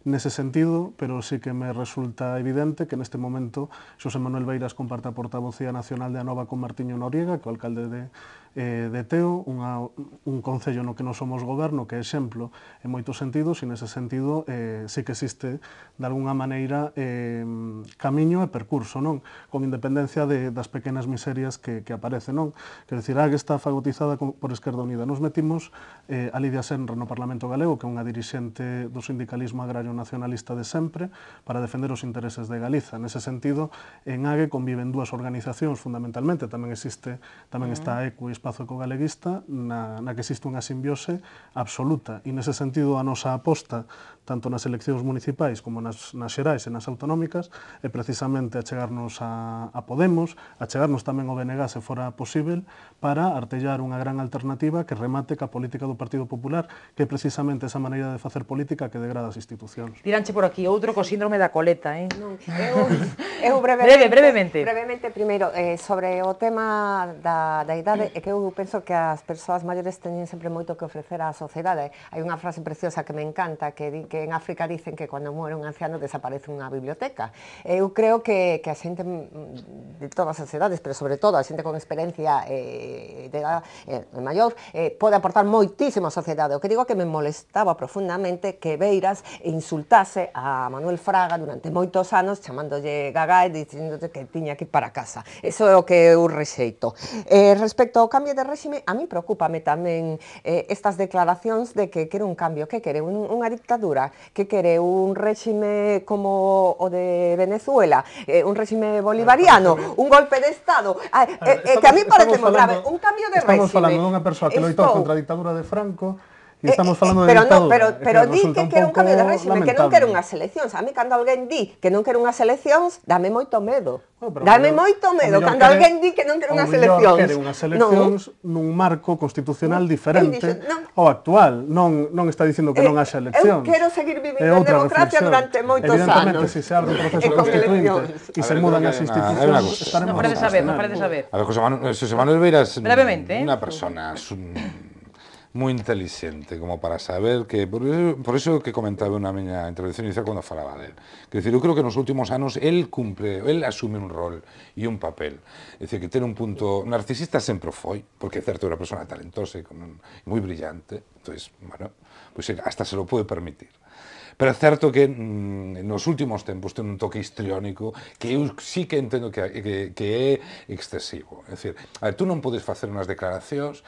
nese sentido, pero sí que me resulta evidente que neste momento Xosé Manuel Beiras comparte a portavocía nacional de Anova con Martiño Noriega, que é o alcalde de Teo, un concello no que non somos goberno, que é exemplo en moitos sentidos, e nese sentido sí que existe de alguna maneira camiño e percurso, non? Con independencia das pequenas miserias que aparecen, non? Quer dicir, que está fagotizada por Esquerda Unida. Nos metimos a Lidia Senra no Parlamento Galego, que é unha dirixente do sindicalismo agrario nacionalista de sempre, para defender os intereses de Galiza. Nese sentido, en AGE conviven dúas organizacións fundamentalmente, tamén está a ECO e Espazo Ecogaleguista, na que existe unha simbiose absoluta, e nese sentido a nosa aposta, tanto nas eleccións municipais como nas xerais e nas autonómicas, é precisamente achegarnos a Podemos, achegarnos tamén ao BNG se fora posible, para artellar unha gran alternativa que remate ca política do Partido Popular, que é precisamente esa maneira de facer política que degrada as institucións. Tiranche por aquí outro co síndrome da coleta, Non, eu brevemente, primeiro, sobre o tema da idade, é que eu penso que as persoas maiores teñen sempre moito que ofrecer á sociedade. Hai unha frase preciosa que me encanta, que di que en África dicen que cando muere un anciano desaparece unha biblioteca. Eu creo que a xente de todas as edades, pero sobre todo a xente con experiencia de edad maior, pode aportar moitísimo á sociedade. O que digo que me molestaba profundamente que Beiras insultase a Manuel Fraga durante moitos anos, chamándolle gaga e dicíndote que tiña que ir para casa. Eso é o que eu rexeito. Respecto ao cambio de réxime, a mí preocúpame tamén estas declaracións de que quere un cambio. Que quere? Unha dictadura? Que quere? Un réxime como o de Venezuela? Un réxime bolivariano? Un golpe de Estado? Que a mí parece moi grave. Un cambio de réxime. Estamos falando dunha persoa que loitou contra a dictadura de Franco, e estamos falando de pero di que quere un cambio de réxime, que non quere unhas eleccións. A mí, cando alguén di que non quere unhas eleccións, dame moito medo. Dame moito medo cando alguén di que non quere unhas eleccións. Quere unhas eleccións nun marco constitucional diferente ao actual. Non está dicindo que non haxa eleccións. Eu quero seguir vivindo en democracia durante moitos anos. Evidentemente, se se abre un proceso constituinte e se mudan as institucións, estaremos... Non parece saber. A ver, José Manuel Beiras, brevemente, unha persona moi inteligente como para saber que, por eso que comentaba na miña intervención inicial cando falaba dele, que decir, eu creo que nos últimos anos el asume un rol e un papel, é dicir, que ten un punto narcisista sempre foi, porque é certo, é unha persona talentosa e moi brillante, entonces, bueno, pues hasta se lo pode permitir. Pero é certo que nos últimos tempos ten un toque histriónico que eu sí que entendo que é excesivo. É dicir, tú non podes facer unhas declaracións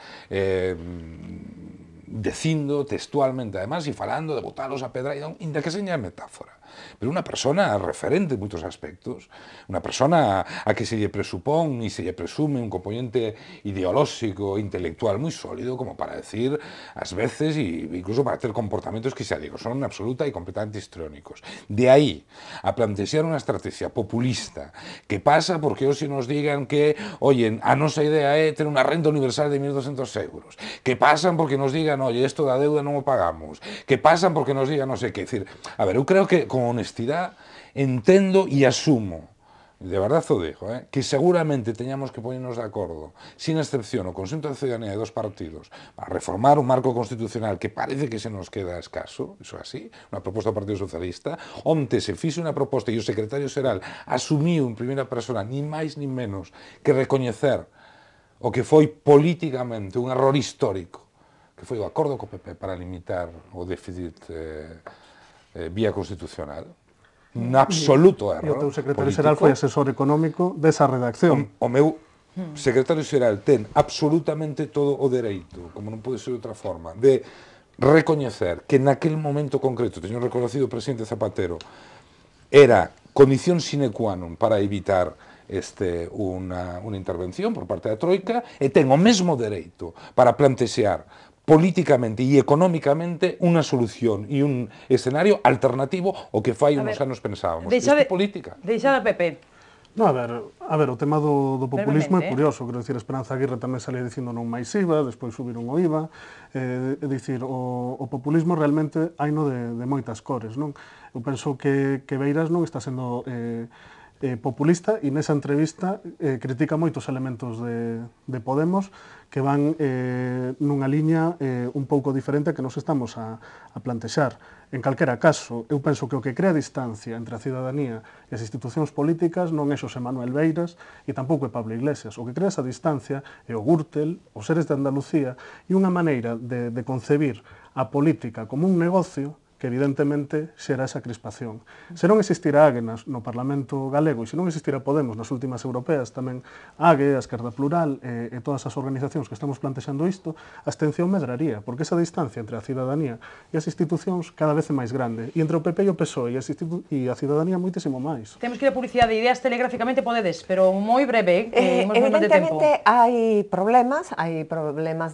dicindo textualmente, además, e falando de botalos a pedra, inda que seña metáfora. Pero unha persona referente en moitos aspectos, unha persona a que se lle presupón e se lle presume un componente ideolóxico, intelectual moi sólido, como para decir, ás veces, e incluso para ter comportamentos que, xa digo, son absoluta e completamente histriónicos. De aí a plantear unha estrategia populista que pasa porque hoxe nos digan que, oye, a nosa idea é ter unha renta universal de 1.200 euros, que pasan porque nos digan, oye, isto da deuda non o pagamos, que pasan porque nos digan non sei que. Decir, a ver, eu creo que con honestidade entendo e asumo, de verdad o digo, que seguramente teñamos que ponernos de acordo, sin excepción, o conxunto de ciudadanía de dos partidos, para reformar un marco constitucional que parece que se nos queda escaso, iso así, unha proposta do Partido Socialista, onde se fixe unha proposta e o secretario xeral asumiu en primeira persona, ni máis ni menos, que recoñecer o que foi políticamente un error histórico, que foi o acordo co PP para limitar o déficit vía constitucional, un absoluto error. E o teu secretario xeral foi asesor económico desa redacción. O meu secretario xeral ten absolutamente todo o dereito, como non pode ser de outra forma, de recoñecer que naquel momento concreto, teño reconocido o presidente Zapatero, era condición sine qua non para evitar unha intervención por parte da Troika, e ten o mesmo dereito para plantexear políticamente e económicamente unha solución e un escenario alternativo ao que fai uns anos pensábamos. Isto é política. Deixa de Pepe. No, a ver, o tema do populismo é curioso, quero dicir, Esperanza Aguirre tamén salía dicindo non máis IVA, despois subiron o IVA, é dicir, o populismo realmente haino de moitas cores, non? Eu penso que Beiras non está sendo populista e nesa entrevista critica moitos elementos de Podemos que van nunha liña un pouco diferente que nos estamos a plantexar. En calquera caso, eu penso que o que crea distancia entre a cidadanía e as institucións políticas non é Xosé Manuel Beiras e tampouco é Pablo Iglesias. O que crea esa distancia é o Gürtel, os seres de Andalucía e unha maneira de concebir a política como un negocio que evidentemente xera esa crispación. Se non existira AGE no Parlamento galego e se non existira Podemos nas últimas europeas, tamén AGE, a Esquerda Plural e todas as organizacións que estamos plantexando isto, a abstención medraría, porque esa distancia entre a cidadanía e as institucións cada vez é máis grande, e entre o PP e o PSOE e a cidadanía moitísimo máis. Temos que ir a publicidade de ideas telegráficamente, podedes, pero moi breve, evidentemente hai problemas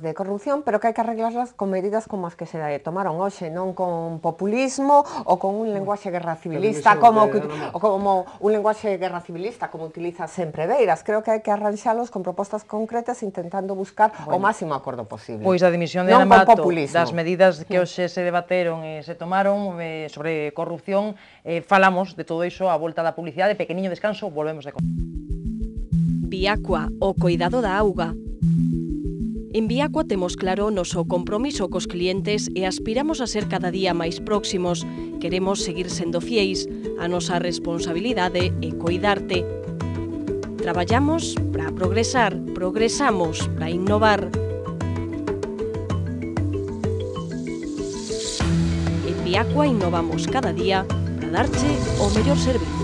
de corrupción, pero que hai que arreglarlas con medidas como as que se tomaron hoxe, non con populismo ou con un lenguaxe guerra civilista como un lenguaxe guerra civilista como utiliza sempre Beiras. Creo que hai que arranxalos con propostas concretas intentando buscar o máximo acordo posible. Pois a dimisión de Ana Mato, das medidas que hoxe se debateron e se tomaron sobre corrupción, falamos de todo iso a volta da publicidade. Pequeniño descanso, volvemos de Viacua, o coidado da auga. En Viacua temos claro o noso compromiso cos clientes e aspiramos a ser cada día máis próximos. Queremos seguir sendo fieis. A nosa responsabilidade é coidarte. Traballamos para progresar, progresamos para innovar. En Viacua innovamos cada día para darche o mellor servizo.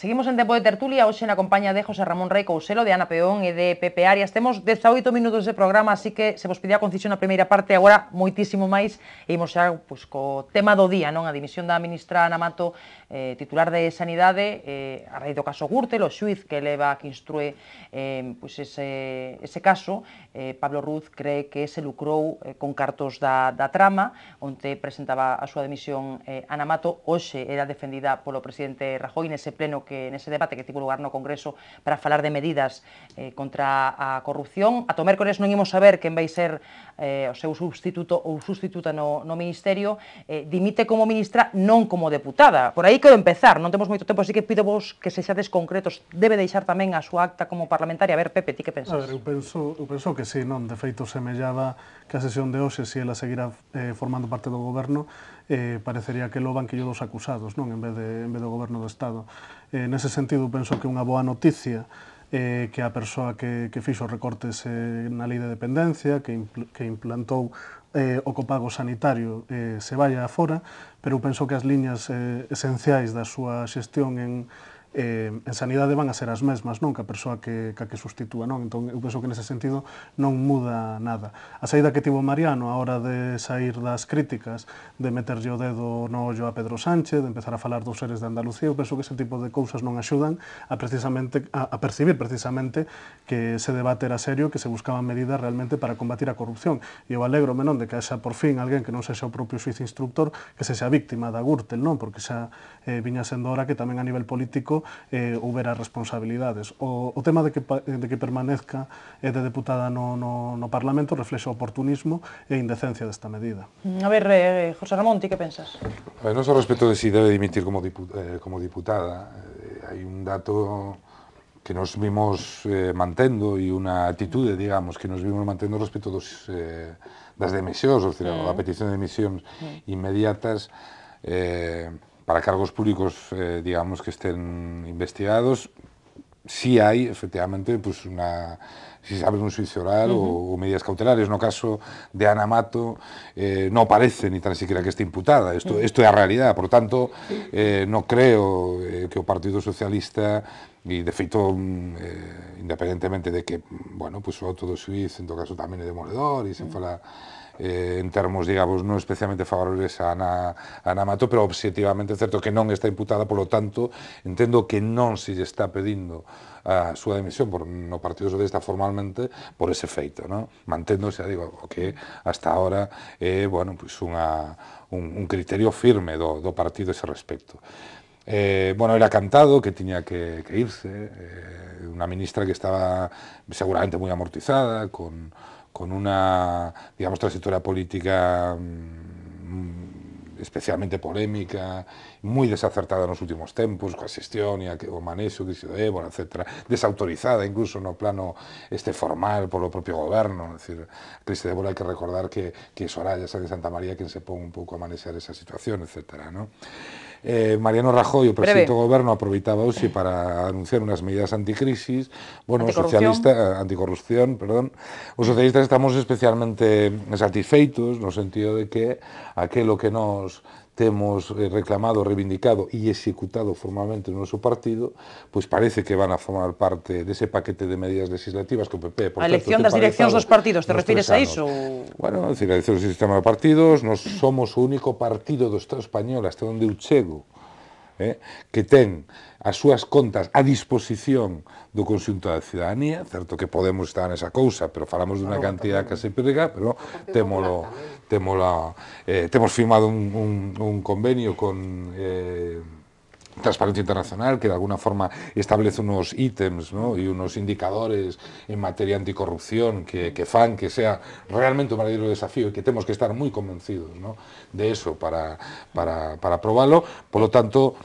Seguimos en tempo de tertulia, hoxe na compañía de José Ramón Rey Couselo, de Ana Peón e de Pepe Arias. Temos 18 minutos de programa, así que se vos pedía concisión na primeira parte, agora moitísimo máis, e imos xa co tema do día, non? A dimisión da ministra Ana Mato, titular de Sanidade, a raíz do caso Gürtel, o xuiz que leva, que instrue ese caso. Pablo Ruz cree que se lucrou con cartos da trama, onde presentaba a súa dimisión Ana Mato. Hoxe era defendida polo presidente Rajoy nese pleno que nese debate que tivo lugar no Congreso para falar de medidas contra a corrupción. Ata o mércores non imos saber quen vai ser o seu substituto ou substituta no Ministerio. Dimite como ministra, non como deputada. Por aí quero empezar, non temos moito tempo, así que pido vos que sexades concretos. Debe deixar tamén a súa acta como parlamentaria. A ver, Pepe, ti que pensas? A ver, eu penso que sí, non? De feito, semellaba que a sesión de hoxe, se ela seguirá formando parte do goberno, parecería que lo banquillo dos acusados, non? En vez do goberno do Estado. Nese sentido, penso que unha boa noticia que a persoa que fixo recortes na lei de dependencia, que implantou o copago sanitario, se vaya afora, pero eu penso que as liñas esenciais da súa xestión en sanidade van a ser as mesmas, non? Que a persoa que sustitúa, non? Entón, eu penso que nese sentido non muda nada. A saída que tivo Mariano a hora de sair das críticas, de meterlle o dedo no ollo a Pedro Sánchez, de empezar a falar dos seres de Andalucía, eu penso que ese tipo de cousas non axudan a percibir precisamente que ese debate era serio, que se buscaban medidas realmente para combatir a corrupción. E eu alegro-me, non, de que haxa por fin alguén que non sexa o propio xuiz instructor, que sexa víctima da Gürtel, non? Porque xa viña sendo hora que tamén a nivel político houbera responsabilidades. O tema de que permanezca de deputada no Parlamento reflexa o oportunismo e indecencia desta medida. A ver, José Ramón, ti que pensas? A ver, non só respecto de si debe dimitir como diputada, hai un dato que nos vimos mantendo e unha atitude, digamos, que nos vimos mantendo respecto das demisións, ou seja, a petición de demisións inmediatas para cargos públicos, digamos, que estén investigados. Si hai, efectivamente, pues si se abre un xuicio oral ou medidas cautelares. No caso de Ana Mato, non parece ni tan siquiera que esté imputada. Isto é a realidad. Por tanto, non creo que o Partido Socialista, e de feito, independentemente de que, bueno, pues o auto do xuiz, en todo caso, tamén é demoledor, e se fala en termos, digamos, non especialmente favorables a Ana Mato, pero obxectivamente é certo que non está imputada, polo tanto, entendo que non se lle está pedindo a súa dimisión no Partido Socialista formalmente por ese feito, non? Manténdose, digo, o que hasta ahora é, bueno, pues un criterio firme do partido ese respecto. Bueno, era cantado que tiña que irse, unha ministra que estaba seguramente moi amortizada, con una, digamos, trayectoria política especialmente polémica, moi desacertada nos últimos tempos, coa xestión e o manexo que se do Ébola, etc. Desautorizada, incluso no plano formal polo propio goberno. Es decir, a crise de Ébola hai que recordar que Soraya Sáenz de Santa María quen se pon un pouco a manexar esa situación, etc. Mariano Rajoy, o presidente do goberno, aproveitaba hoxe para anunciar unhas medidas anticrisis. Bueno, anticorrupción, perdón. Os socialistas estamos especialmente satisfeitos no sentido de que aquelo que nos temos reclamado, reivindicado e executado formalmente no noso partido, pois parece que van a formar parte dese paquete de medidas legislativas que o PP, por certo, a elección das direccións dos partidos, te refires a iso? Bueno, a elección do sistema de partidos, nos somos o único partido do Estado español, hasta onde eu chego, que ten as súas contas a disposición do conxunto da ciudadanía. Certo que Podemos estar nesa cousa, pero falamos dunha cantidad que se pega, pero temos firmado un convenio con Transparencia Internacional, que de alguna forma establece unos ítems, ¿no?, e unos indicadores en materia anticorrupción que fan que sea realmente un verdadero desafío e que temos que estar moi convencidos, ¿no?, de eso para aprobarlo. Por lo tanto,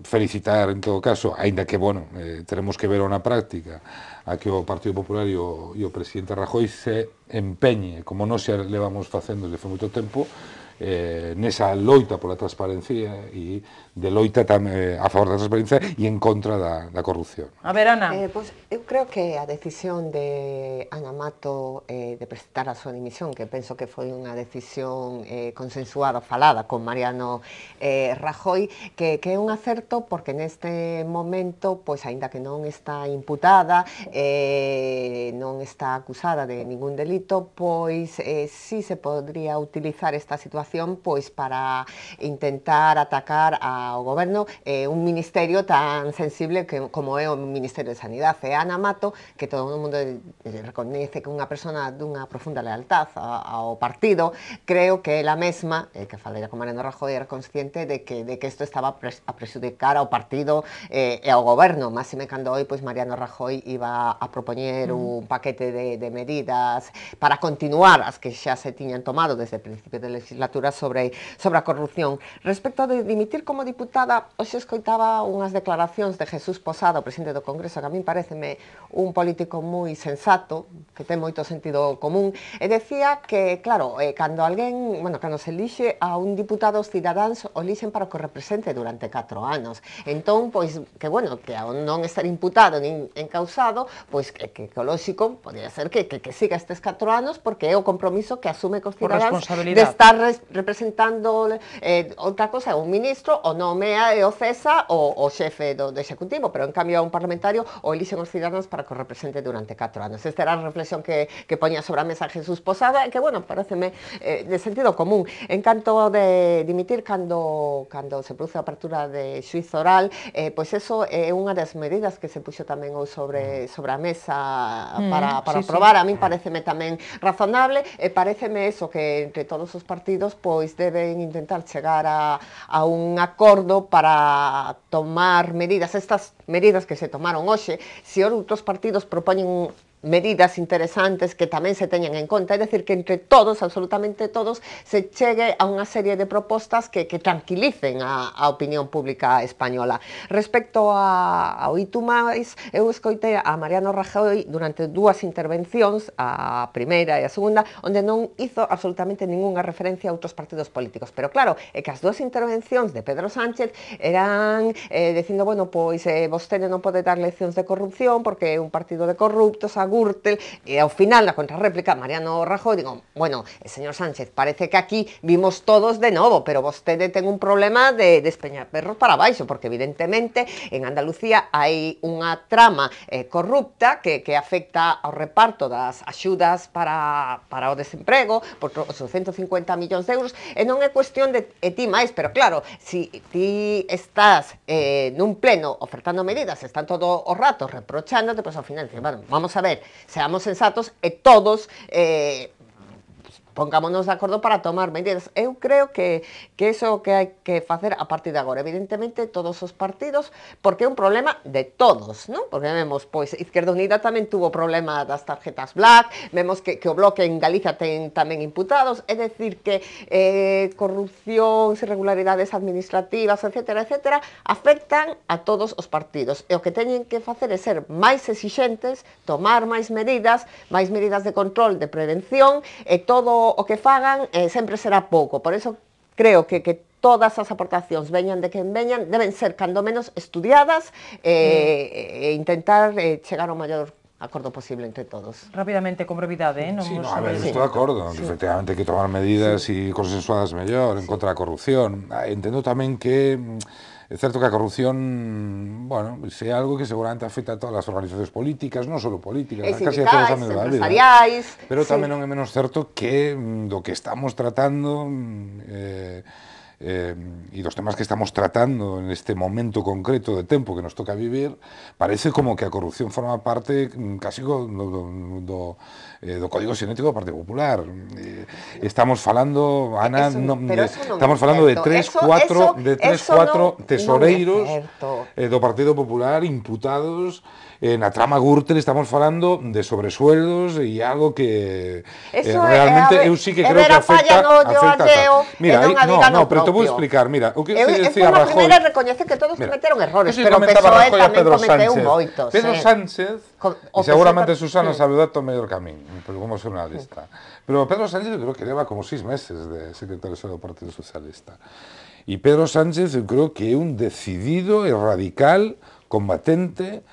felicitar en todo caso, aínda que, bueno, teremos que ver na práctica a que o Partido Popular e o presidente Rajoy se empeñe, como nós xa levamos facendo desde moito tempo, nesa loita pola transparencia e de loita a favor da transparencia e en contra da corrupción. A ver, Ana. Pois eu creo que a decisión de Ana Mato de presentar a súa dimisión, que penso que foi unha decisión consensuada, falada con Mariano Rajoy, que é un acerto porque neste momento, pois aínda que non está imputada, non está acusada de ningún delito, pois sí se podría utilizar esta situación situación pois para intentar atacar ao goberno un ministerio tan sensible como é o Ministerio de Sanidade. E Ana Mato, que todo o mundo recoñece que é unha persona dunha profunda lealtad ao partido, creo que ela mesma, que falei con Mariano Rajoy, era consciente de que isto estaba a prexudicar ao partido e ao goberno, máxime cando hoy pois Mariano Rajoy iba a propoñer un paquete de medidas para continuar as que xa se tiñan tomado desde o principio de legislatura sobre a corrupción. Respecto de dimitir como diputada, hoxe escoitaba unhas declaracións de Jesús Posada, o presidente do Congreso, que a min pareceme un político moi sensato, que ten moito sentido común, e decía que, claro, cando se elixe a un diputado, os cidadáns o elixen para que o represente durante 4 anos. Entón, pois, que ao non estar imputado nin encausado, pois que o lóxico podría ser que siga estes 4 anos, porque é o compromiso que asume cos cidadáns de estar representando outra cosa, un ministro, o nomea e o cesa o xefe do executivo, pero en cambio a un parlamentario o elixen os cidadáns para que o represente durante 4 anos. Esta era a reflexión que poñía sobre a mesa Jesús Posada, que, pareceme de sentido común. En canto de dimitir cando se produce a apertura de xuizo oral, pois eso é unha das medidas que se puxo tamén sobre a mesa para aprobar. A min pareceme tamén razonable e pareceme eso, que entre todos os partidos pois deben intentar chegar a un acordo para tomar medidas, estas medidas que se tomaron hoxe. Se outros partidos propoñen medidas interesantes que tamén se teñan en conta, é dicir, que entre todos, absolutamente todos, se chegue a unha serie de propostas que tranquilicen a opinión pública española. Respecto ao ITU+, eu escoitei a Mariano Rajoy durante 2 intervencións, a primeira e a segunda, onde non hizo absolutamente ninguna referencia a outros partidos políticos. Pero claro, é que as 2 intervencións de Pedro Sánchez eran dicindo, pois vostede non pode dar leccións de corrupción porque é un partido de corruptos, Gürtel, e ao final, na contrarréplica, Mariano Rajoy, señor Sánchez, parece que aquí vimos todos de novo, pero vostede ten un problema de despeñar perros para baixo, porque evidentemente en Andalucía hai unha trama corrupta que afecta ao reparto das axudas para o desemprego, por os 150 millóns de euros, e non é cuestión de ti máis, pero claro, se ti estás nun pleno ofertando medidas, están todo o rato reprochándote, pois ao final, vamos a ver, seamos sensatos e todos pongámonos de acordo para tomar medidas. Eu creo que iso é o que hai que facer a partir de agora. Evidentemente, todos os partidos, porque é un problema de todos, non? Porque vemos, pois, Izquierda Unida tamén tuvo problema das tarjetas black, vemos que o Bloque en Galicia ten tamén imputados, é dicir que corrupción, irregularidades administrativas, etcétera, afectan a todos os partidos. E o que teñen que facer é ser máis exixentes, tomar máis medidas de control, de prevención, e todo o que fagan sempre será pouco. Por eso creo que todas as aportacións veñan de quen veñan, deben ser cando menos estudiadas e intentar chegar ao maior acordo posible entre todos. Rápidamente, con brevidade, Sí, a ver, estou de acordo, que efectivamente hai que tomar medidas e consensuadas mellor en contra da corrupción. Entendo tamén que é certo que a corrupción, é algo que seguramente afecta a todas as organizacións políticas, non só políticas, casi a todos os ámbitos da vida. Pero tamén non é menos certo que do que estamos tratando e dos temas que estamos tratando neste momento concreto de tempo que nos toca vivir, parece como que a corrupción forma parte casi do Código Xenético do Partido Popular. Estamos falando, Ana, estamos falando de 3-4 tesoreiros do Partido Popular imputados na trama Gürtel. Estamos falando de sobresueldos e algo que realmente eu sí que creo que afecta Mira, pero te vou explicar, mira, o que se decía Rajoy... Primeiro recoñece que todos cometeron errores, pero PSOE tamén cometeu moitos. Pedro Sánchez, e seguramente Susana sabe o dato mellor que a min, pero como xornalista. Pero Pedro Sánchez eu creo que leva como 6 meses de secretario xeral do Partido Socialista. E Pedro Sánchez eu creo que é un decidido e radical combatente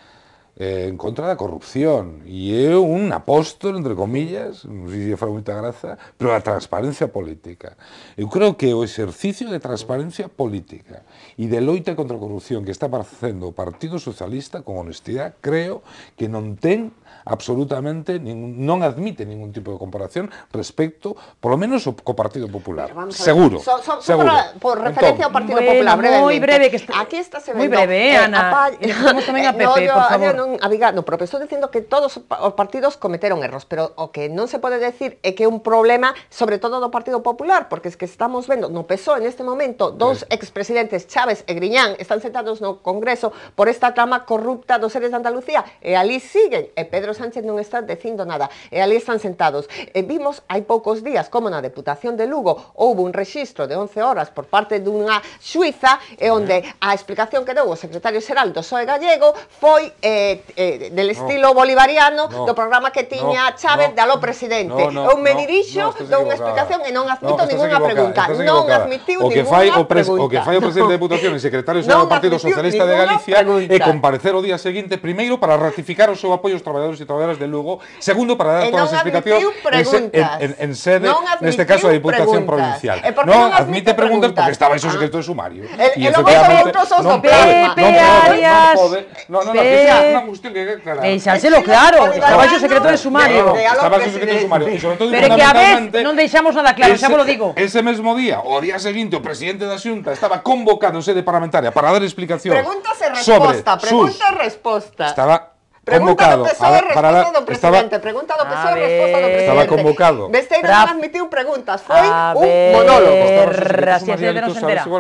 en contra da corrupción e é un apóstol, entre comillas, non sei se fai moita graza, pero a transparencia política. Eu creo que o exercicio de transparencia política e de loita contra a corrupción que está facendo o Partido Socialista con honestidade, creo que non ten absolutamente, non admite ningún tipo de comparación respecto, polo menos, co Partido Popular. Seguro. Seguro. Por referencia ao Partido Popular, brevemente. Moi breve, que aquí está se moi breve, Ana. Estamos tamén a Pepe, por favor. No, pero estou dicindo que todos os partidos cometeron erros, pero o que non se pode decir é que é un problema, sobre todo do Partido Popular, porque es que estamos vendo no PSOE neste momento, dous expresidentes, Chávez e Griñán, están sentados no Congreso por esta trama corrupta dos seres de Andalucía, e ali siguen, e Pedro Sánchez non está dicindo nada, e ali están sentados. E vimos hai poucos días como na Deputación de Lugo houve un rexistro de 11 horas por parte dunha xuíza, e onde a explicación que deu o secretario xeral do PSOE gallego foi del estilo bolivariano do programa que tiña Chávez de aló presidente. Eu me dirixo dou unha explicación e non admito ninguna pregunta. Non admitiu ninguna pregunta. O que fai o presidente de Deputación e secretario xeral do Partido Socialista de Galicia é comparecer o día seguinte, primeiro, para ratificar o seu apoio aos traballadores e traballadoras de Lugo, segundo, para dar todas as explicacións en sede, neste caso, da Diputación Provincial. Non admite preguntas porque estaba iso secreto de sumario. E efectivamente non pode. Non, é unha cuestión que clara. Deixárselo claro, estaba iso secreto de sumario. Estaba iso secreto de sumario. Pero que a vez non deixamos nada claro, xa vos lo digo. Ese mesmo día, o día seguinte, o presidente da Xunta estaba convocado en sede parlamentaria para dar explicacións. Preguntas e resposta, pregunta e resposta. Estaba convocado para dar presidente, pregunta do PSOE, resposta do presidente. Estaba convocado. Besteiro non admitiu preguntas, foi un monólogo.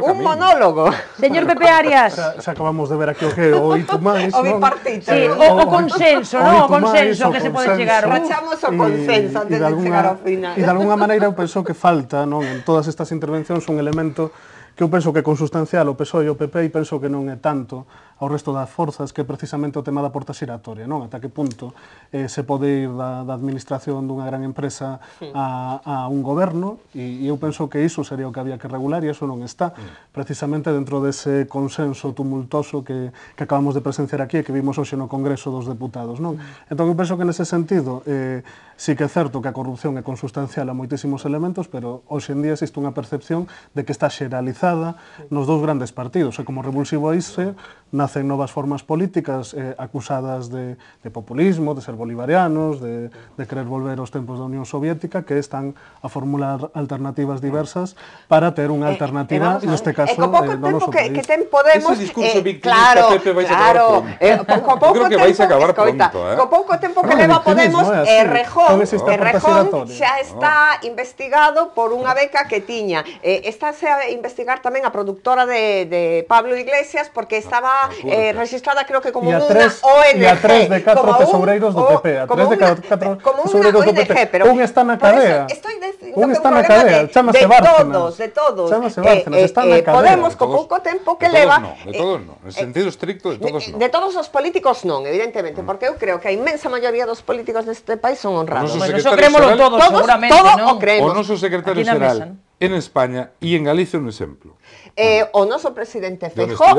Un monólogo. Señor Pepe Arias. Se acabamos de ver aquí o que o Itu máis, o bipartito. Sí, o consenso, non? O consenso que se pode chegar. Rachamos o consenso antes de chegar ao final. E de alguna maneira eu penso que falta, non, en todas estas intervencións un elemento que eu penso que é consustancial o PSOE e o PP, e penso que non é tanto ao resto das forzas, que é precisamente o tema da porta xiratoria, non? Ata que punto se pode ir da administración dunha gran empresa a un goberno, e eu penso que iso sería o que había que regular, e iso non está, precisamente dentro dese consenso tumultoso que acabamos de presenciar aquí e que vimos hoxe no Congreso dos Deputados, non? Entón, eu penso que nese sentido sí que é certo que a corrupción é consustancial a moitísimos elementos, pero hoxe en día existe unha percepción de que está xeralizada nos dous grandes partidos, e como revulsivo a iso nacen novas formas políticas acusadas de populismo, de ser bolivarianos, de querer volver aos tempos da Unión Soviética, que están a formular alternativas diversas para ter unha alternativa, neste caso, no noso país. Que ten Podemos... Ese discurso victimista, Pepe, vais a acabar pronto. Creo que vais a acabar pronto. Co pouco tempo que leva Podemos, Rejón xa está investigado por unha beca que tiña. Estáse a investigar tamén a produtora de Pablo Iglesias, porque estaba registrada, creo que como unha ONG. E a 3 de 4 tesoureiros do PP. A 3 de 4 tesoureiros do PP. Un está na cadea. Un está na cadea. Chámase Bárcenas. De todos. Chámase Bárcenas. Está na cadea. Podemos, con pouco tempo que leva... De todos non. En sentido estricto, de todos non. De todos os políticos non, evidentemente, porque eu creo que a inmensa maioría dos políticos deste país son honrados. Eso creémolo todos, seguramente, non? O noso secretario xeral en España e en Galicia un exemplo. O noso presidente Feijóo,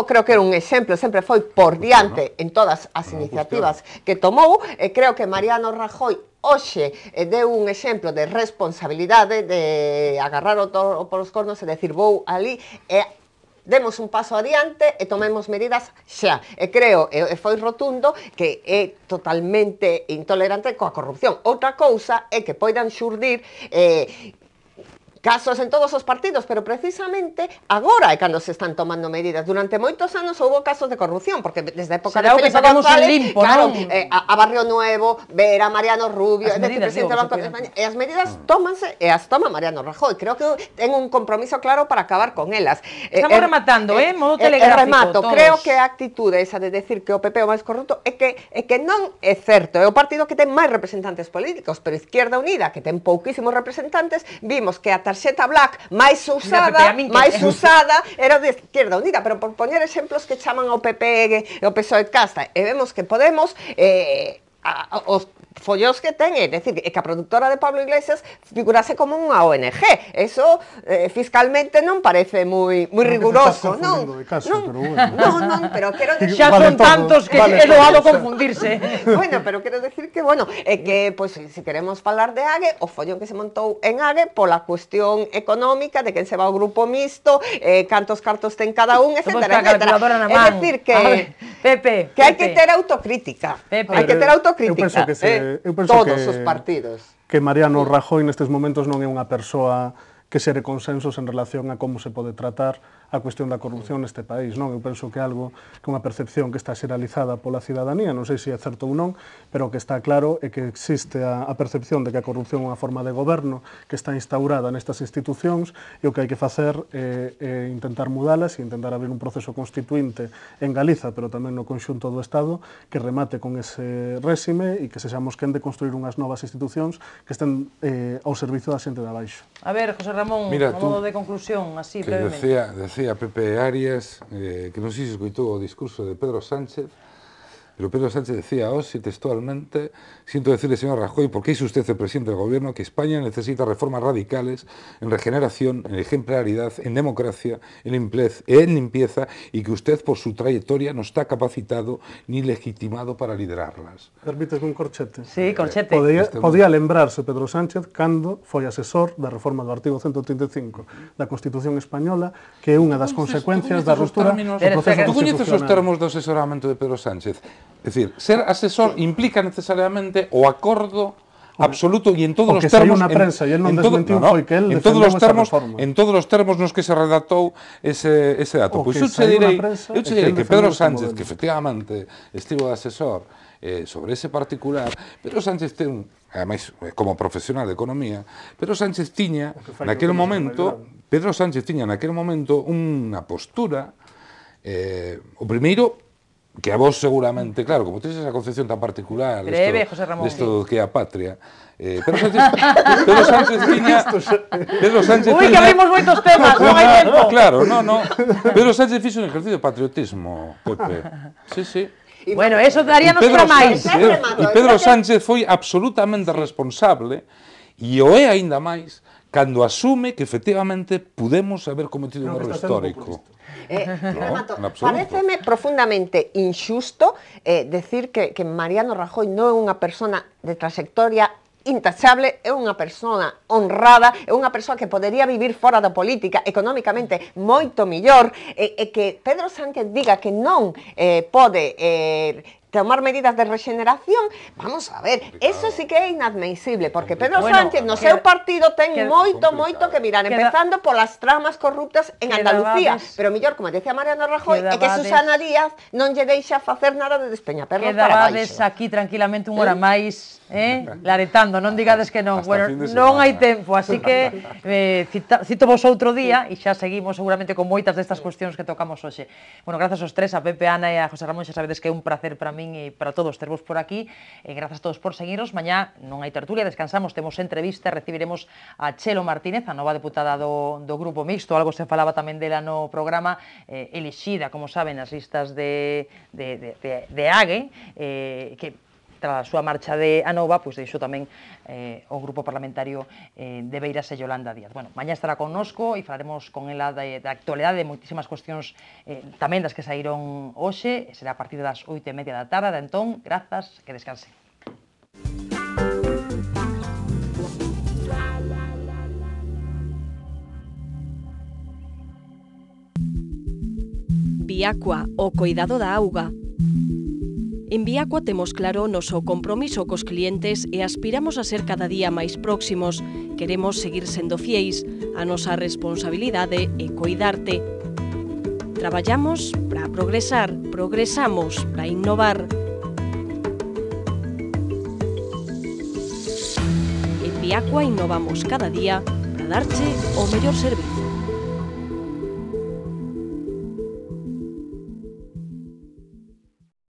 creo que era un exemplo, sempre foi por diante en todas as iniciativas que tomou, e creo que Mariano Rajoy hoxe deu un exemplo de responsabilidade, de agarrar o toro polos cornos e decir vou ali e demos un paso adiante e tomemos medidas xa. E creo, e foi rotundo, que é totalmente intolerante coa corrupción. Outra cousa é que poidan xurdir casos en todos os partidos, pero precisamente agora é cando se están tomando medidas. Durante moitos anos houve casos de corrupción, porque desde a época de Felipe González, claro, a Barrio Nuevo, ver a Mariano Rubio, presidente do Banco de España, e as medidas tómanse, e as toma Mariano Rajoy. Creo que ten un compromiso claro para acabar con elas. Estamos rematando, modo telegráfico. Remato, creo que a actitude esa de decir que o PP é o máis corrupto é que non é certo. É o partido que ten máis representantes políticos, pero Izquierda Unida, que ten pouquísimos representantes, vimos que a tarxeta black máis usada era de Izquierda Unida, pero por poñer exemplos que chaman ao PP e ao PSOE casta, e vemos que Podemos os follos que ten, é dicir, que a productora de Pablo Iglesias figurase como unha ONG. Eso fiscalmente non parece moi riguroso, non? Pero quero decir... Xa son tantos que é doado confundirse. Bueno, pero quero decir que, bueno, é que, pois, se queremos falar de Ague, o follón que se montou en Ague pola cuestión económica de quen se va ao grupo mixto, cantos cartos ten cada un, etcétera, etcétera. É dicir que... Pepe, que hai que ter autocrítica. Hai que ter autocrítica. Eu penso todos os partidos. Que Mariano Rajoy nestes momentos non é unha persoa que xere consensos en relación a como se pode tratar a cuestión da corrupción neste país, non? Eu penso que é algo, que unha percepción que está xeralizada pola cidadanía, non sei se é certo ou non, pero o que está claro é que existe a percepción de que a corrupción é unha forma de goberno que está instaurada nestas institucións e o que hai que facer é intentar mudalas e intentar abrir un proceso constituinte en Galiza, pero tamén no conxunto do Estado, que remate con ese réxime e que sexamos quen de construir unhas novas institucións que estén ao servizo da xente de abaixo. A ver, José Ramón, a modo de conclusión, así, brevemente. Decía Pepe Arias, que non sei se escoitou o discurso de Pedro Sánchez, pero Pedro Sánchez decía hoxe textualmente: siento decirle, señor Rajoy, porque es usted el presidente del gobierno, que España necesita reformas radicales en regeneración, en ejemplaridad, en democracia, en limpieza, y que usted, por su trayectoria, no está capacitado ni legitimado para liderarlas. Permites un corchete? Sí, corchete. Podía lembrarse Pedro Sánchez cando foi asesor da reforma do artigo 135 da Constitución Española, que é unha das consecuencias da ruptura do proceso constitucional. Tú coñeces os termos do asesoramento de Pedro Sánchez? É dicir, ser asesor implica necesariamente o acordo absoluto e en todos os termos... O que saiu na prensa e el non desmentiu foi que el defendeu esa reforma. En todos os termos nos que se redactou ese dato. Pois eu che direi que Pedro Sánchez, que efectivamente estivo de asesor sobre ese particular, Pedro Sánchez ten, ademais, como profesional de economía, Pedro Sánchez tiña naquele momento unha postura, o primeiro, que a vos seguramente, claro, como tenes esa concepción tan particular desto que é a patria, Pedro Sánchez tiña... Ui, que abrimos moitos temas, non hai tempo. Claro, Pedro Sánchez fixo un ejercicio de patriotismo, Pepe. Sí. Bueno, eso daríanos para máis. E Pedro Sánchez foi absolutamente responsable, e o é aínda máis, cando asume que efectivamente pudemos haber cometido un erro histórico. Pareceme profundamente injusto decir que Mariano Rajoy non é unha persona de trayectoria intachable, é unha persona honrada, é unha persoa que podería vivir fora da política económicamente moito millor, e que Pedro Sánchez diga que non pode tomar medidas de regeneración, vamos a ver, eso sí que é inadmisible, porque Pedro Sánchez no seu partido ten moito que mirar, empezando polas tramas corruptas en Andalucía, pero mellor, como decía Mariano Rajoy, é que Susana Díaz non lle deixa facer nada de despeñaperros para baixo. Quedabades aquí tranquilamente unha hora máis, laretando, non digades que non. Bueno, non hai tempo, así que cito vos outro día e xa seguimos seguramente con moitas destas cuestións que tocamos hoxe. Bueno, grazas aos tres, a Pepe, a Ana e a José Ramón, xa sabedes que é un placer para min e para todos tervos por aquí, e grazas a todos por seguiros. Mañá non hai tertulia, descansamos, temos entrevista, recibiremos a Chelo Martínez, a nova deputada do Grupo Mixto, algo se falaba tamén dela no programa, elixida, como saben, nas listas de Ague, que tras a súa marcha de Anova, pois deixou tamén o grupo parlamentario de Beiras e Yolanda Díaz. Bueno, mañá estará connosco e falaremos con ela da actualidade de moitísimas cuestións tamén das que saíron hoxe, será a partir das 8:30 da tarde, entón, grazas, que descansen. Viacua, o coidado da auga. En Viacua temos claro o noso compromiso cos clientes e aspiramos a ser cada día máis próximos. Queremos seguir sendo fieis. A nosa responsabilidade é coidarte. Traballamos para progresar, progresamos para innovar. En Viacua innovamos cada día para darche o mellor servizo.